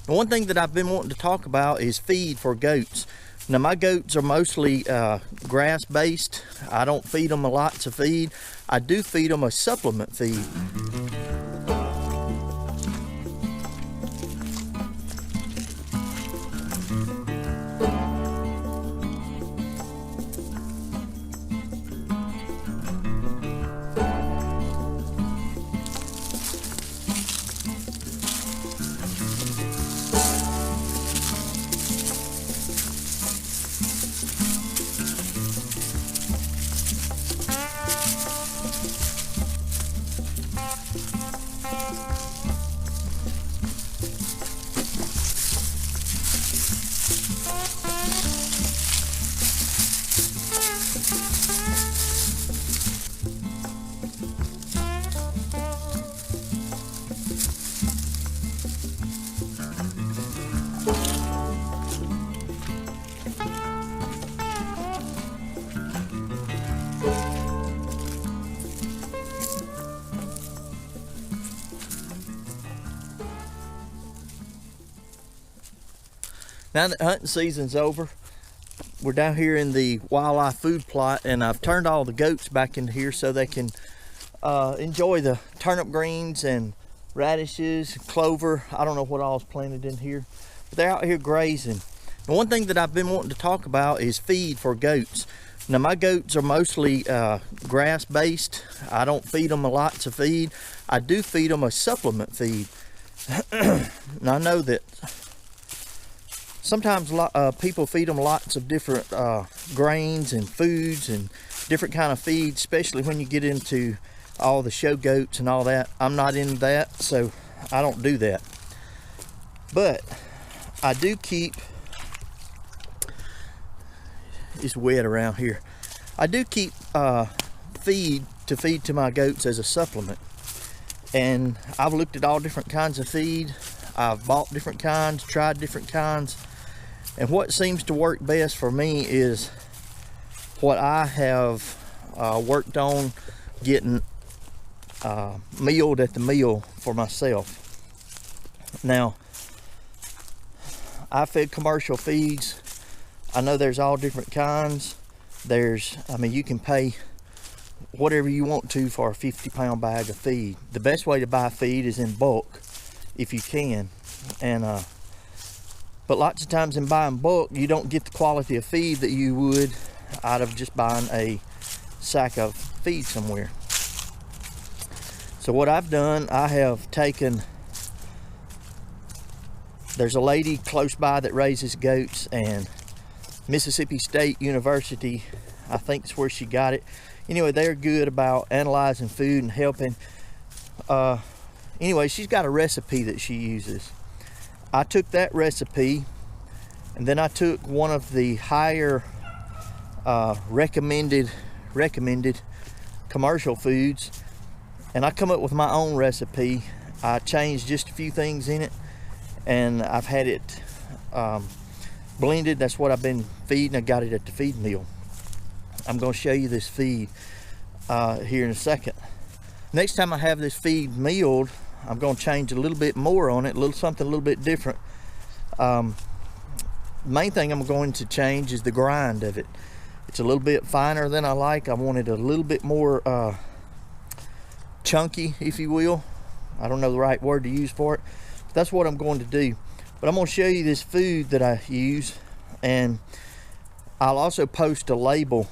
The one thing that I've been wanting to talk about is feed for goats. Now my goats are mostly grass based. I don't feed them a lot to feed. I do feed them a supplement feed. Now that hunting season's over, we're down here in the wildlife food plot, and I've turned all the goats back into here so they can enjoy the turnip greens and radishes, clover. I don't know what all is planted in here, but they're out here grazing. The one thing that I've been wanting to talk about is feed for goats. Now my goats are mostly grass based. I don't feed them a lot to feed. I do feed them a supplement feed. Now I know that sometimes people feed them lots of different grains and foods and different kind of feeds, especially when you get into all the show goats and all that. I'm not into that, so I don't do that. But I do keep, it's wet around here. I do keep feed to my goats as a supplement. And I've looked at all different kinds of feed. I've bought different kinds, tried different kinds. And what seems to work best for me is what I have worked on getting mealed at the mill for myself. Now, I fed commercial feeds. I know there's all different kinds. You can pay whatever you want to for a 50-pound bag of feed. The best way to buy feed is in bulk, if you can. But lots of times in buying bulk, you don't get the quality of feed that you would out of just buying a sack of feed somewhere. So what I've done, I have taken, there's a lady close by that raises goats, and Mississippi State University, I think is where she got it. Anyway, they're good about analyzing food and helping. Anyway, she's got a recipe that she uses. I took that recipe, and then I took one of the higher recommended commercial foods, and I come up with my own recipe. I changed just a few things in it, and I've had it blended. That's what I've been feeding. I got it at the feed mill. I'm going to show you this feed here in a second. Next time I have this feed milled, I'm going to change a little bit more on it, something a little bit different. Main thing I'm going to change is the grind of it. It's a little bit finer than I like. I want it a little bit more chunky, if you will. I don't know the right word to use for it, but that's what I'm going to do. But I'm going to show you this food that I use, and I'll also post a label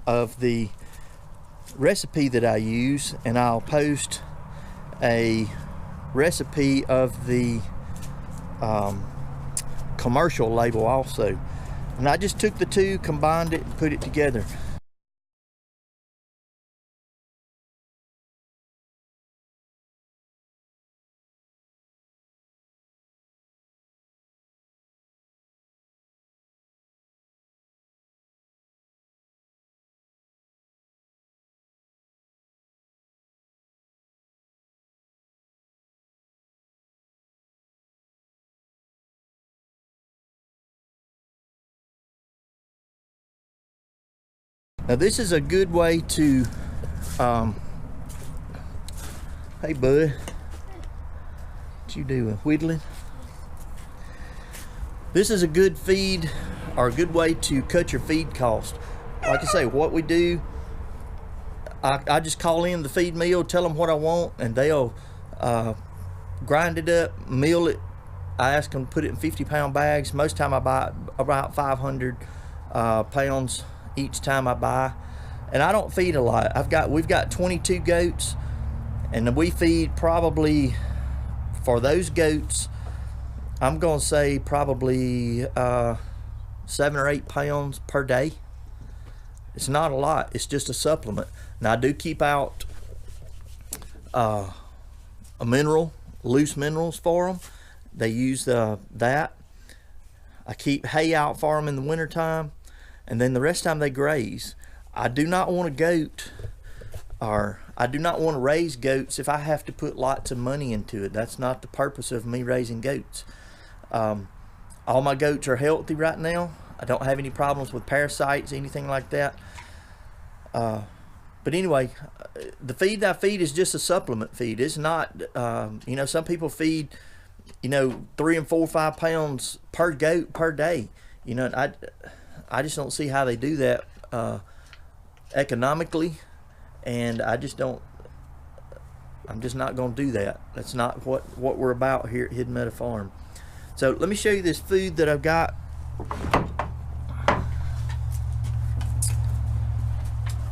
of the recipe that I use, and I'll post a recipe of the commercial label also. And I just took the two, combined it, and put it together. Now this is a good way to, hey bud, what you doing, whittling? This is a good feed, or a good way to cut your feed cost. Like I say, what we do, I just call in the feed mill, tell them what I want, and they'll grind it up, mill it. I ask them to put it in 50-pound bags. Most time I buy about 500 pounds each time I buy, and I don't feed a lot. We've got 22 goats, and we feed probably, for those goats, I'm gonna say probably 7 or 8 pounds per day. It's not a lot, it's just a supplement. Now I do keep out a loose minerals for them. They use that. I keep hay out for them in the wintertime, and then the rest of the time they graze. I do not want a goat, or I do not want to raise goats if I have to put lots of money into it. That's not the purpose of me raising goats. All my goats are healthy right now. I don't have any problems with parasites, anything like that. But anyway, the feed I feed is just a supplement feed. It's not, you know, some people feed, you know, 3 and 4 or 5 pounds per goat per day. You know, I just don't see how they do that economically, and I just don't. I'm just not going to do that. That's not what we're about here at Hidden Meadow Farm. So let me show you this food that I've got.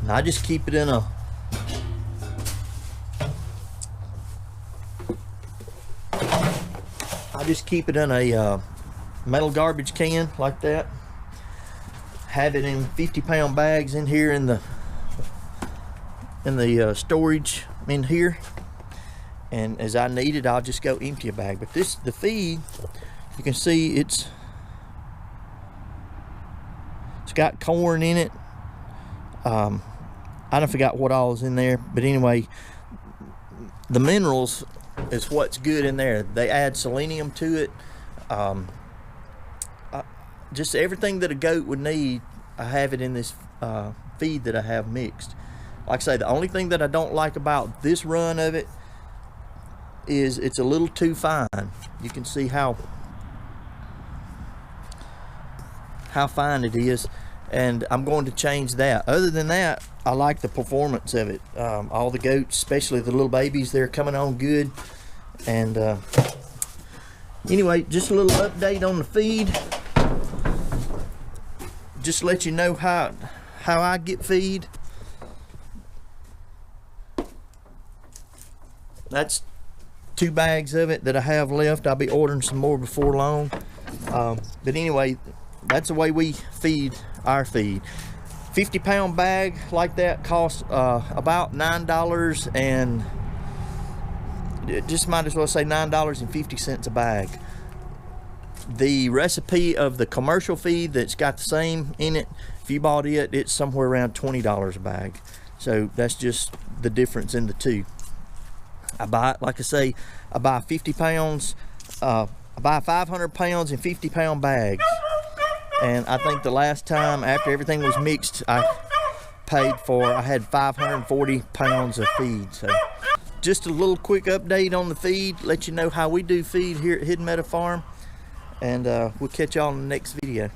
And I just keep it in a metal garbage can like that. Have it in 50-pound bags in here in the storage in here, and as I need it, I'll just go empty a bag. But the feed, you can see it's got corn in it. I don't forgot what all is in there, but anyway, the minerals is what's good in there. They add selenium to it. Just everything that a goat would need, I have it in this feed that I have mixed. Like I say, the only thing that I don't like about this run of it is it's a little too fine. You can see how fine it is, and I'm going to change that. Other than that, I like the performance of it. All the goats, especially the little babies, they're coming on good. And anyway, just a little update on the feed. Just let you know how I get feed. That's 2 bags of it that I have left. I'll be ordering some more before long. But anyway, that's the way we feed our feed. 50-pound bag like that costs about $9, and just might as well say $9.50 a bag. The recipe of the commercial feed that's got the same in it, if you bought it, it's somewhere around $20 a bag. So that's just the difference in the two. I buy, like I say, I buy 50 pounds, I buy 500 pounds in 50-pound bags. And I think the last time after everything was mixed, I had 540 pounds of feed. So just a little quick update on the feed, let you know how we do feed here at Hidden Meadow Farm. And we'll catch y'all in the next video.